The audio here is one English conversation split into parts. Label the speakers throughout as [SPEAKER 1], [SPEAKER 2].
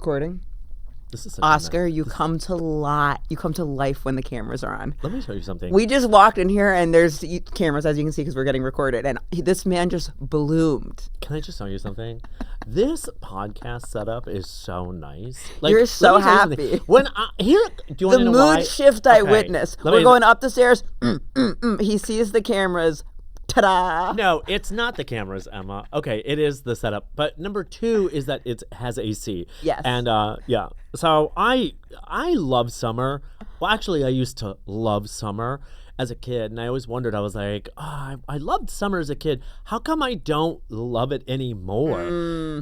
[SPEAKER 1] recording?
[SPEAKER 2] This is such
[SPEAKER 1] Oscar, you come to life when the cameras are on.
[SPEAKER 2] Let me tell you something.
[SPEAKER 1] We just walked in here and there's cameras, as you can see, because we're getting recorded. And this man just bloomed.
[SPEAKER 2] Can I just tell you something? This podcast setup is so nice.
[SPEAKER 1] Like, you're so happy.
[SPEAKER 2] When do you want to know why?
[SPEAKER 1] The mood shift I witnessed. We're going up the stairs. He sees the cameras. Ta-da!
[SPEAKER 2] No, it's not the cameras, Emma. Okay, it is the setup. But number 2 is that it has AC.
[SPEAKER 1] Yes.
[SPEAKER 2] And yeah. So I love summer. Well, actually, I used to love summer as a kid, and I always wondered. I was like, I loved summer as a kid. How come I don't love it anymore?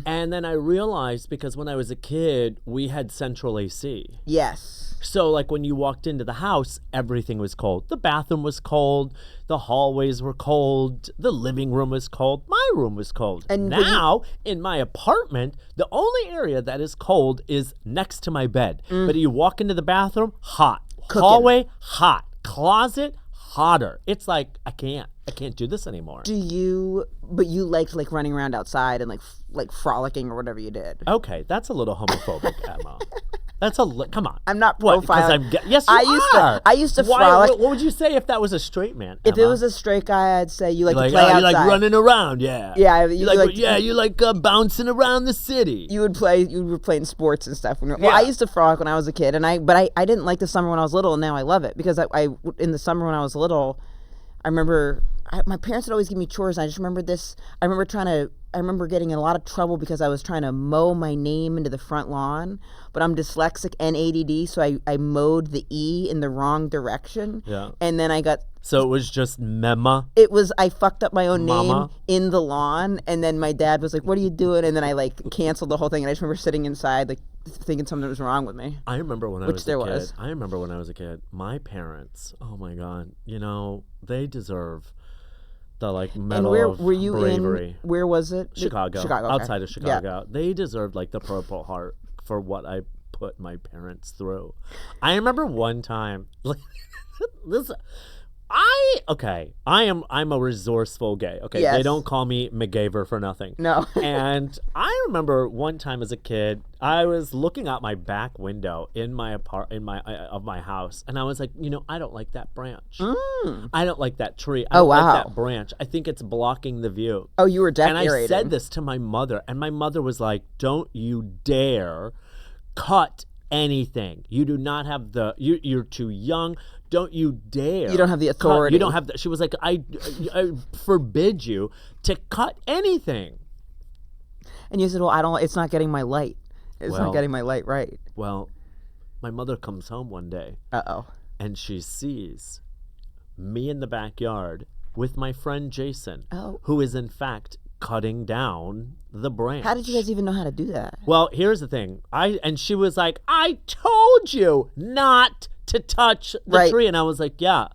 [SPEAKER 2] And then I realized because when I was a kid, we had central AC.
[SPEAKER 1] Yes.
[SPEAKER 2] So, like, when you walked into the house, everything was cold. The bathroom was cold. The hallways were cold. The living room was cold. My room was cold. And now, in my apartment, the only area that is cold is next to my bed. But you walk into the bathroom, hot.
[SPEAKER 1] Cooking.
[SPEAKER 2] Hallway, hot. Closet, hotter. It's like, I can't do this anymore.
[SPEAKER 1] But you liked, like, running around outside and, like frolicking or whatever you did.
[SPEAKER 2] Okay, that's a little homophobic, Emma. Come on.
[SPEAKER 1] I'm not profiling.
[SPEAKER 2] Yes, you are.
[SPEAKER 1] I used to frolic.
[SPEAKER 2] What would you say if that was a straight man, Emma?
[SPEAKER 1] If it was a straight guy, I'd say you like to play outside.
[SPEAKER 2] You like running around, yeah.
[SPEAKER 1] Yeah.
[SPEAKER 2] You like bouncing around the city.
[SPEAKER 1] You were playing sports and stuff. I used to frolic when I was a kid, but I didn't like the summer when I was little, and now I love it because I in the summer when I was little, I remember my parents would always give me chores. And I just remember this. I remember getting in a lot of trouble because I was trying to mow my name into the front lawn, but I'm dyslexic and ADD, so I mowed the E in the wrong direction.
[SPEAKER 2] Yeah.
[SPEAKER 1] And then I got...
[SPEAKER 2] So it was just mema?
[SPEAKER 1] I fucked up my own name in the lawn, and then my dad was like, what are you doing? And then I, like, canceled the whole thing, and I just remember sitting inside, like, thinking something was wrong with me.
[SPEAKER 2] I remember when I was a kid, my parents, oh my God, they deserve... the medal of bravery.
[SPEAKER 1] Where was it?
[SPEAKER 2] Chicago. Okay. Outside of Chicago.
[SPEAKER 1] Yeah.
[SPEAKER 2] They deserved the Purple Heart for what I put my parents through. I remember one time I'm a resourceful gay. Okay.
[SPEAKER 1] Yes.
[SPEAKER 2] They don't call me McGaver for nothing.
[SPEAKER 1] No.
[SPEAKER 2] And I remember one time as a kid, I was looking out my back window in my house, and I was like, I don't like that branch. I don't like that tree. I don't like that branch. I think it's blocking the view.
[SPEAKER 1] Oh, you were decorating.
[SPEAKER 2] And I said this to my mother, and my mother was like, don't you dare cut anything. You do not have you're too young. Don't you dare.
[SPEAKER 1] You don't have the authority.
[SPEAKER 2] You don't have she was like, I forbid you to cut anything.
[SPEAKER 1] And you said, well, it's not getting my light. It's not getting my light right.
[SPEAKER 2] Well, my mother comes home one day.
[SPEAKER 1] Uh-oh.
[SPEAKER 2] And she sees me in the backyard with my friend Jason, who is in fact cutting down the branch.
[SPEAKER 1] How did you guys even know how to do that?
[SPEAKER 2] Well, here's the thing. And she was like, I told you not to touch the tree. And I was like, yeah,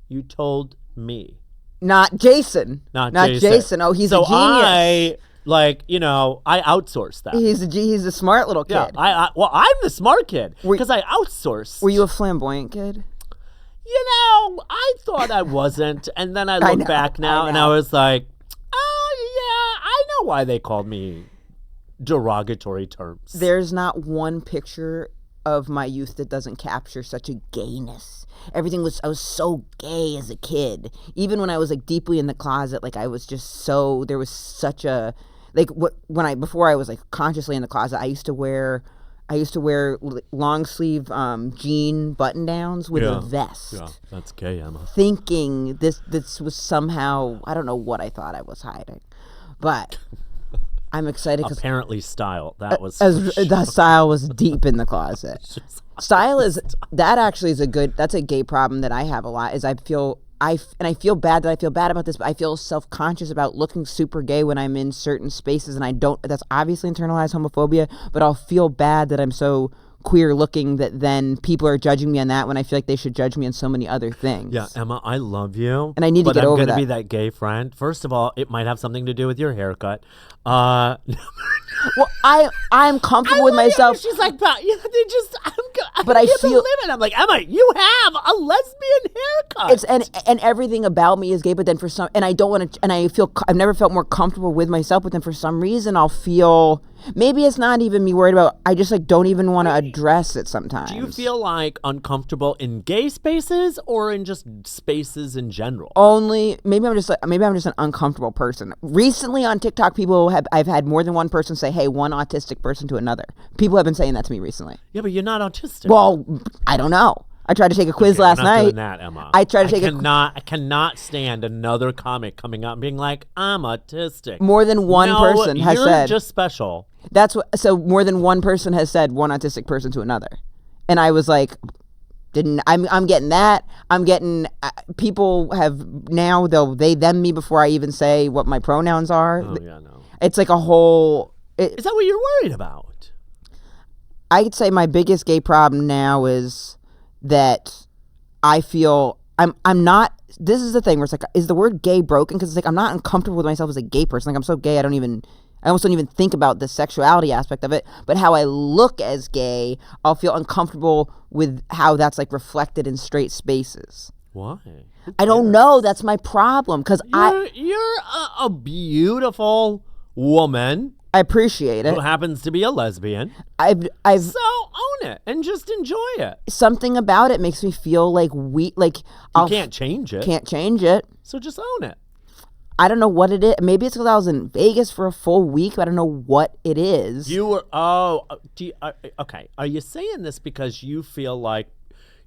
[SPEAKER 2] you told me.
[SPEAKER 1] Not Jason.
[SPEAKER 2] Not Jason.
[SPEAKER 1] Oh, he's a genius.
[SPEAKER 2] I outsourced that.
[SPEAKER 1] He's a smart little kid.
[SPEAKER 2] Yeah, I'm the smart kid because I outsourced.
[SPEAKER 1] Were you a flamboyant kid?
[SPEAKER 2] I thought I wasn't. And then I look back now and I was like, oh, yeah, I know why they called me derogatory terms.
[SPEAKER 1] There's not one picture of my youth that doesn't capture such a gayness. I was so gay as a kid. Even when I was deeply in the closet, I was just so, there was such a, before I was consciously in the closet, I used to wear long sleeve jean button downs with a vest.
[SPEAKER 2] Yeah, that's gay, Emma.
[SPEAKER 1] Thinking this was somehow, I don't know what I thought I was hiding, but I'm excited because
[SPEAKER 2] apparently style. That was
[SPEAKER 1] the style was deep in the closet. Style that's a gay problem that I have a lot. Is I feel bad that I feel bad about this, but I feel self-conscious about looking super gay when I'm in certain spaces, and I don't. That's obviously internalized homophobia, but I'll feel bad that I'm so queer looking that then people are judging me on that when I feel like they should judge me on so many other things.
[SPEAKER 2] Yeah, Emma, I love you.
[SPEAKER 1] And I need to get over that.
[SPEAKER 2] But I'm going to be that gay friend. First of all, it might have something to do with your haircut.
[SPEAKER 1] Well, I'm comfortable with myself.
[SPEAKER 2] She's like, but you know, they just,
[SPEAKER 1] But I
[SPEAKER 2] can't
[SPEAKER 1] feel-
[SPEAKER 2] believe it. I'm like, Emma, you have a lesbian haircut.
[SPEAKER 1] It's and everything about me is gay, but then for some, and I don't want to, and I've never felt more comfortable with myself, but then for some reason I'll feel, maybe it's not even me worried about, I just like don't even want to address it sometimes.
[SPEAKER 2] Do you feel like uncomfortable in gay spaces or in just spaces in general?
[SPEAKER 1] Only, maybe I'm just an uncomfortable person. Recently on TikTok, I've had more than one person say, hey, one autistic person to another. People have been saying that to me recently.
[SPEAKER 2] Yeah, but you're not autistic.
[SPEAKER 1] Well, I don't know. I tried to take a quiz last
[SPEAKER 2] we're not
[SPEAKER 1] night.
[SPEAKER 2] doing that, Emma.
[SPEAKER 1] I tried to take
[SPEAKER 2] I cannot stand another comic coming out and being like, I'm autistic.
[SPEAKER 1] More than one person has
[SPEAKER 2] you're
[SPEAKER 1] said.
[SPEAKER 2] just special.
[SPEAKER 1] That's what. So more than one person has said one autistic person to another, and I was like, I'm getting that. I'm getting people have now they them me before I even say what my pronouns are.
[SPEAKER 2] Oh yeah, no.
[SPEAKER 1] It's like a whole.
[SPEAKER 2] Is that what you're worried about?
[SPEAKER 1] I'd say my biggest gay problem now is that I feel I'm not. This is the thing where it's like, is the word gay broken? Because it's like I'm not uncomfortable with myself as a gay person. Like I'm so gay, I almost don't even think about the sexuality aspect of it. But how I look as gay, I'll feel uncomfortable with how that's like reflected in straight spaces.
[SPEAKER 2] Why?
[SPEAKER 1] I don't know. That's my problem. Because
[SPEAKER 2] You're a beautiful woman
[SPEAKER 1] I appreciate it.
[SPEAKER 2] who happens to be a lesbian.
[SPEAKER 1] I've
[SPEAKER 2] So own it and just enjoy it.
[SPEAKER 1] something about it makes me feel like
[SPEAKER 2] You can't change it.
[SPEAKER 1] can't change it.
[SPEAKER 2] So just own it.
[SPEAKER 1] I don't know what it is. Maybe it's because I was in Vegas for a full week, but I don't know what it is.
[SPEAKER 2] You were okay. Are you saying this because you feel like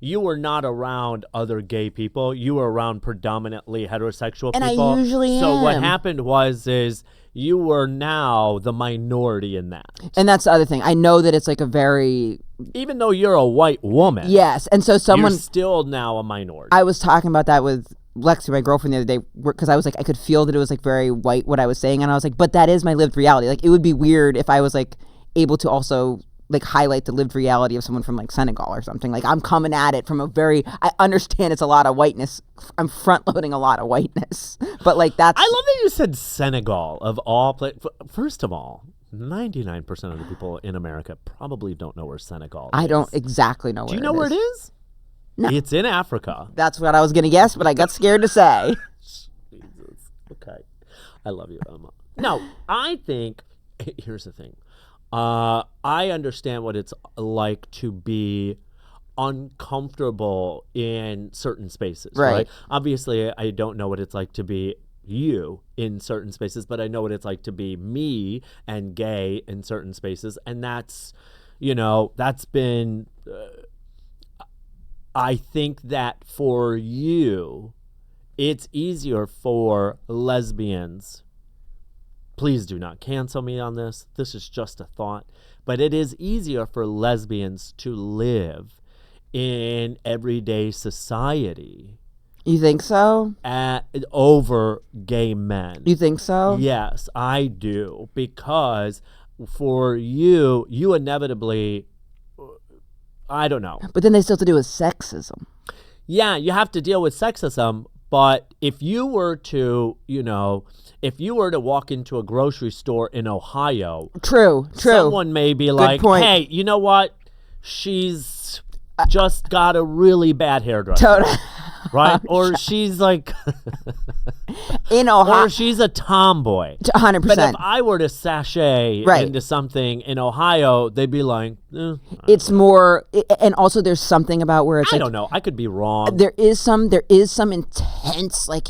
[SPEAKER 2] you were not around other gay people? You were around predominantly heterosexual
[SPEAKER 1] And I
[SPEAKER 2] people.
[SPEAKER 1] usually
[SPEAKER 2] So what
[SPEAKER 1] am.
[SPEAKER 2] happened is you were now the minority in that.
[SPEAKER 1] And that's the other thing. I know that it's like a very
[SPEAKER 2] Even though you're a white woman,
[SPEAKER 1] yes. And so someone
[SPEAKER 2] you're still now a minority.
[SPEAKER 1] I was talking about that with Lexi, my girlfriend, the other day, because I was like, I could feel that it was like very white what I was saying, and I was like, but that is my lived reality. Like, it would be weird if I was like able to also like highlight the lived reality of someone from like Senegal or something. Like, I'm coming at it from a very, I understand it's a lot of whiteness. I'm front loading a lot of whiteness, but like that's.
[SPEAKER 2] I love that you said Senegal of all places. First of all, 99% of the people in America probably don't know where Senegal is.
[SPEAKER 1] I don't exactly know where.
[SPEAKER 2] Do you know where it is?
[SPEAKER 1] No.
[SPEAKER 2] It's in Africa.
[SPEAKER 1] That's what I was gonna guess, but I got scared to say.
[SPEAKER 2] Jesus. Okay. I love you, Emma. No, I think, here's the thing. I understand what it's like to be uncomfortable in certain spaces, right? Obviously, I don't know what it's like to be you in certain spaces, but I know what it's like to be me and gay in certain spaces. And that's, that's been, I think that for you, it's easier for lesbians. Please do not cancel me on this. This is just a thought. But it is easier for lesbians to live in everyday society.
[SPEAKER 1] You think so?
[SPEAKER 2] Over gay men.
[SPEAKER 1] You think so?
[SPEAKER 2] Yes, I do. Because for you inevitably, I don't know.
[SPEAKER 1] But then they still have to do with sexism.
[SPEAKER 2] Yeah, you have to deal with sexism. But if you were to, walk into a grocery store in Ohio,
[SPEAKER 1] True.
[SPEAKER 2] someone may be like,
[SPEAKER 1] point.
[SPEAKER 2] hey, you know what? She's just got a really bad hairdresser.
[SPEAKER 1] Totally.
[SPEAKER 2] Right? Or she's like,
[SPEAKER 1] In Ohio,
[SPEAKER 2] or she's a tomboy.
[SPEAKER 1] 100%.
[SPEAKER 2] But if I were to sashay
[SPEAKER 1] Right.
[SPEAKER 2] into something in Ohio, they'd be like,
[SPEAKER 1] it's more, and also there's something about where it's
[SPEAKER 2] I
[SPEAKER 1] like,
[SPEAKER 2] don't know. I could be wrong.
[SPEAKER 1] there is some intense like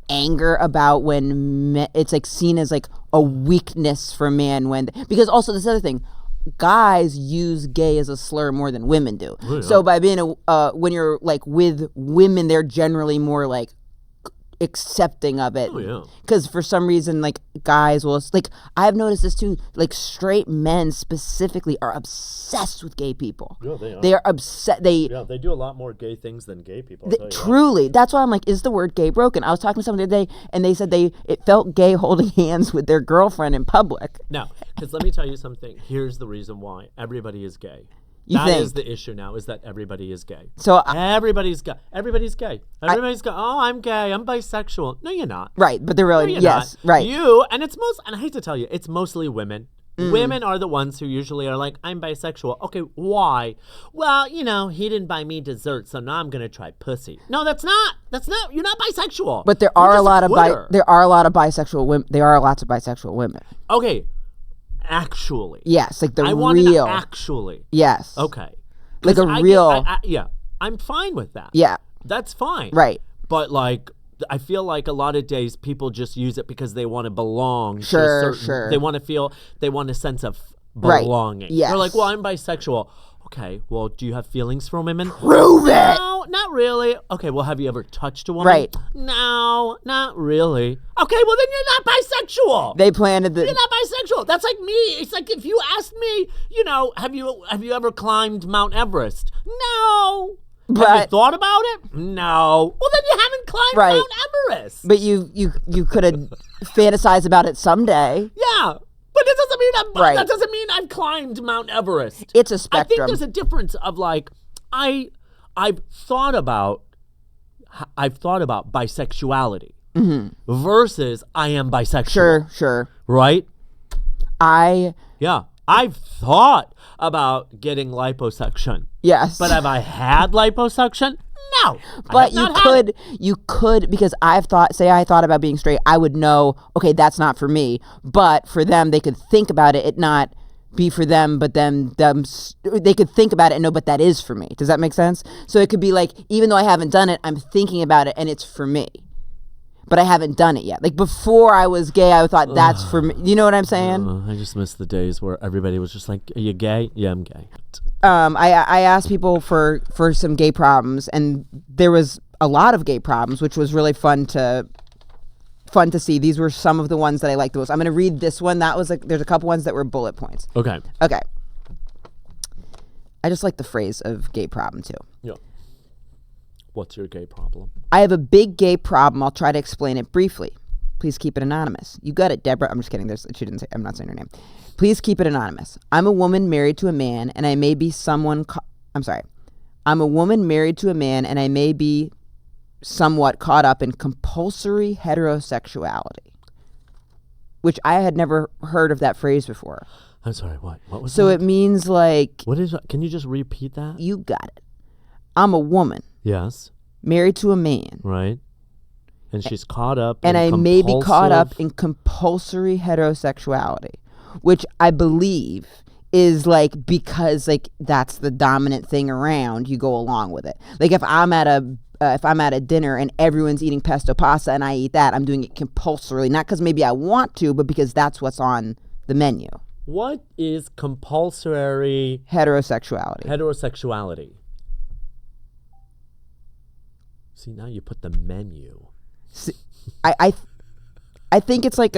[SPEAKER 1] anger about when it's like seen as like a weakness for man because also this other thing, guys use gay as a slur more than women do.
[SPEAKER 2] Oh, yeah.
[SPEAKER 1] So by being when you're like with women, they're generally more like accepting of it.
[SPEAKER 2] Oh, yeah.
[SPEAKER 1] Because for some reason, like guys will like, I've noticed this too, like straight men specifically are obsessed with gay people.
[SPEAKER 2] Yeah, they are.
[SPEAKER 1] They are obsessed.
[SPEAKER 2] They do a lot more gay things than gay people.
[SPEAKER 1] Truly, that's why I'm like, is the word gay broken? I was talking to someone the other day, and they said it felt gay holding hands with their girlfriend in public.
[SPEAKER 2] No, because let me tell you something. Here's the reason why everybody is gay.
[SPEAKER 1] You
[SPEAKER 2] That
[SPEAKER 1] think?
[SPEAKER 2] is the issue now, is that everybody is gay.
[SPEAKER 1] So
[SPEAKER 2] Everybody's gay. Everybody's gay. Everybody's gay. Oh, I'm gay. I'm bisexual. No, you're not.
[SPEAKER 1] right, but they're really
[SPEAKER 2] No, you're
[SPEAKER 1] yes,
[SPEAKER 2] not.
[SPEAKER 1] right.
[SPEAKER 2] And I hate to tell you, it's mostly women. Women are the ones who usually are like, I'm bisexual. Okay, why? Well, he didn't buy me dessert, so now I'm gonna try pussy. No, that's not. You're not bisexual.
[SPEAKER 1] But there are a lot of bisexual women. There are lots of bisexual women.
[SPEAKER 2] Okay, actually.
[SPEAKER 1] Yes, like
[SPEAKER 2] I wanted to actually.
[SPEAKER 1] Yes.
[SPEAKER 2] Okay.
[SPEAKER 1] Like a real.
[SPEAKER 2] Yeah, I'm fine with that.
[SPEAKER 1] Yeah.
[SPEAKER 2] That's fine.
[SPEAKER 1] Right.
[SPEAKER 2] But like, I feel like a lot of days people just use it because they want to belong.
[SPEAKER 1] Sure.
[SPEAKER 2] They want a sense of belonging.
[SPEAKER 1] Right. Yes.
[SPEAKER 2] They're like, well, I'm bisexual. Okay, well, do you have feelings for women?
[SPEAKER 1] Prove it!
[SPEAKER 2] No, not really. Okay, well, have you ever touched a woman?
[SPEAKER 1] Right.
[SPEAKER 2] No, not really. Okay, well, then you're not bisexual.
[SPEAKER 1] They planted the...
[SPEAKER 2] You're not bisexual. That's like me. It's like if you asked me, have you ever climbed Mount Everest? No.
[SPEAKER 1] But,
[SPEAKER 2] have you thought about it? No. Well, then you haven't climbed Mount Everest.
[SPEAKER 1] But you could have fantasized about it someday.
[SPEAKER 2] Yeah. But that doesn't mean I've climbed Mount Everest.
[SPEAKER 1] It's a spectrum.
[SPEAKER 2] I think there's a difference of like I've thought about bisexuality versus I am bisexual.
[SPEAKER 1] Sure.
[SPEAKER 2] Right?
[SPEAKER 1] Yeah.
[SPEAKER 2] I've thought about getting liposuction.
[SPEAKER 1] Yes.
[SPEAKER 2] But have I had liposuction? No.
[SPEAKER 1] But you could, because I thought about being straight, I would know, okay, that's not for me. But for them, they could think about it not be for them, but then they could think about it and know, but that is for me. Does that make sense? So it could be like, even though I haven't done it, I'm thinking about it and it's for me. But I haven't done it yet. Like before I was gay, I thought that's for me. You know what I'm saying?
[SPEAKER 2] I just miss the days where everybody was just like, are you gay? Yeah, I'm gay.
[SPEAKER 1] I asked people for some gay problems, and there was a lot of gay problems, which was really fun to see. These were some of the ones that I liked the most. I'm going to read this one. That was there's a couple ones that were bullet points.
[SPEAKER 2] Okay.
[SPEAKER 1] I just like the phrase of gay problem too.
[SPEAKER 2] Yeah. What's your gay problem?
[SPEAKER 1] I have a big gay problem. I'll try to explain it briefly. Please keep it anonymous. You got it, Deborah. I'm just kidding. She didn't say. I'm not saying her name. Please keep it anonymous. I'm a woman married to a man, and I may be I'm a woman married to a man, and I may be somewhat caught up in compulsory heterosexuality, which I had never heard of that phrase before.
[SPEAKER 2] I'm sorry. What was
[SPEAKER 1] so
[SPEAKER 2] that?
[SPEAKER 1] It means like.
[SPEAKER 2] What is? Can you just repeat that?
[SPEAKER 1] You got it. I'm a woman.
[SPEAKER 2] Yes.
[SPEAKER 1] Married to a man.
[SPEAKER 2] Right. And she's caught up
[SPEAKER 1] and
[SPEAKER 2] in
[SPEAKER 1] I may be caught up in compulsory heterosexuality, which I believe is like because like that's the dominant thing around, you go along with it. Like if I'm at a dinner and everyone's eating pesto pasta and I eat that, I'm doing it compulsorily, not because maybe I want to, but because that's what's on the menu.
[SPEAKER 2] What is compulsory
[SPEAKER 1] heterosexuality?
[SPEAKER 2] See, now you put the menu.
[SPEAKER 1] See, I think it's like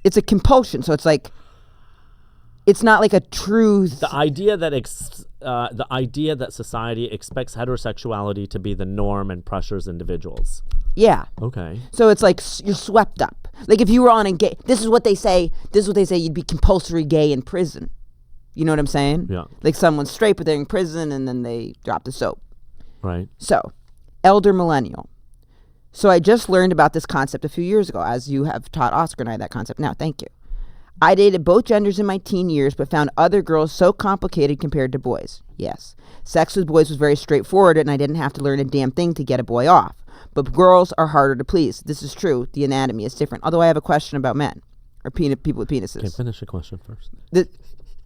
[SPEAKER 1] it's a compulsion. So it's like, it's not like a truth.
[SPEAKER 2] The idea that society expects heterosexuality to be the norm and pressures individuals.
[SPEAKER 1] Yeah.
[SPEAKER 2] Okay.
[SPEAKER 1] So it's like you're swept up. Like if you were on a gay, this is what they say. You'd be compulsory gay in prison. You know what I'm saying?
[SPEAKER 2] Yeah.
[SPEAKER 1] Like someone's straight, but they're in prison, and then they drop the soap.
[SPEAKER 2] Right.
[SPEAKER 1] So, elder millennial. So I just learned about this concept a few years ago, as you have taught Oscar and I that concept now. Thank you. I dated both genders in my teen years, but found other girls so complicated compared to boys. Yes. Sex with boys was very straightforward, and I didn't have to learn a damn thing to get a boy off. But girls are harder to please. This is true. The anatomy is different. Although I have a question about men, or people with penises.
[SPEAKER 2] Okay, finish the question first.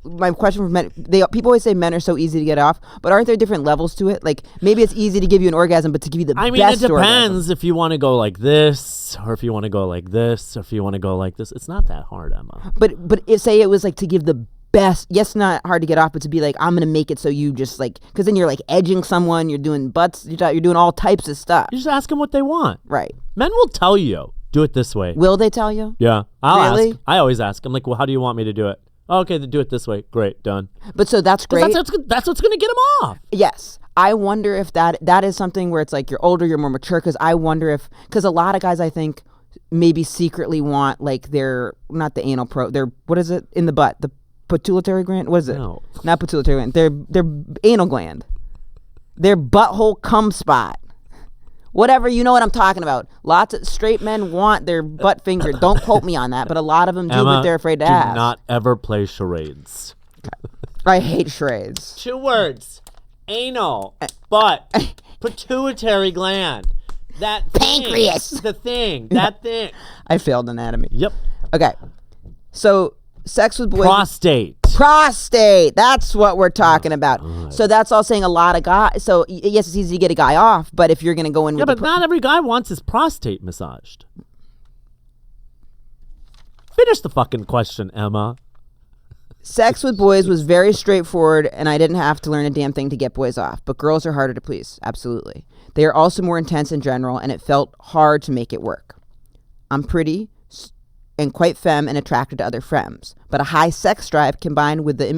[SPEAKER 1] My question for men, people always say men are so easy to get off, but aren't there different levels to it? Like maybe it's easy to give you an orgasm, but to give you the best orgasm.
[SPEAKER 2] It depends if you want to go like this, or if you want to go like this, or if you want to go like this. It's not that hard, Emma.
[SPEAKER 1] But say it was like to give the best. Yes, not hard to get off, but to be like, I'm gonna make it so you just like, because then you're like edging someone, you're doing butts, you're doing all types of stuff.
[SPEAKER 2] You just ask them what they want.
[SPEAKER 1] Right.
[SPEAKER 2] Men will tell you, do it this way.
[SPEAKER 1] Will they tell you?
[SPEAKER 2] Yeah, I'll
[SPEAKER 1] really?
[SPEAKER 2] ask. I always ask. I'm like, well, how do you want me to do it? Oh, okay, then do it this way. Great, done.
[SPEAKER 1] But so that's great.
[SPEAKER 2] That's what's going to get them off.
[SPEAKER 1] Yes. I wonder if that is something where it's like you're older, you're more mature, because I wonder if, because a lot of guys I think maybe secretly want like not the anal what is it in the butt? The pituitary gland? What is it?
[SPEAKER 2] No.
[SPEAKER 1] Not pituitary gland. Their anal gland. Their butthole cum spot. Whatever, you know what I'm talking about. Lots of straight men want their butt fingered. Don't quote me on that, but a lot of them do,
[SPEAKER 2] Emma,
[SPEAKER 1] but they're afraid to
[SPEAKER 2] do
[SPEAKER 1] ask.
[SPEAKER 2] not ever play charades.
[SPEAKER 1] I hate charades.
[SPEAKER 2] 2 words. Anal, butt, pituitary gland. That thing.
[SPEAKER 1] Pancreas.
[SPEAKER 2] The thing. That thing.
[SPEAKER 1] I failed anatomy.
[SPEAKER 2] Yep.
[SPEAKER 1] Okay. So, sex with boys.
[SPEAKER 2] Prostate.
[SPEAKER 1] That's what we're talking about. So that's all saying a lot of guys. So yes, it's easy to get a guy off, but if you're going to go in with
[SPEAKER 2] but not every guy wants his prostate massaged. Finish the fucking question, Emma.
[SPEAKER 1] Sex with boys was very straightforward, and I didn't have to learn a damn thing to get boys off. But girls are harder to please. Absolutely. They are also more intense in general, and it felt hard to make it work. I'm pretty and quite femme and attracted to other femmes, but a high sex drive combined with the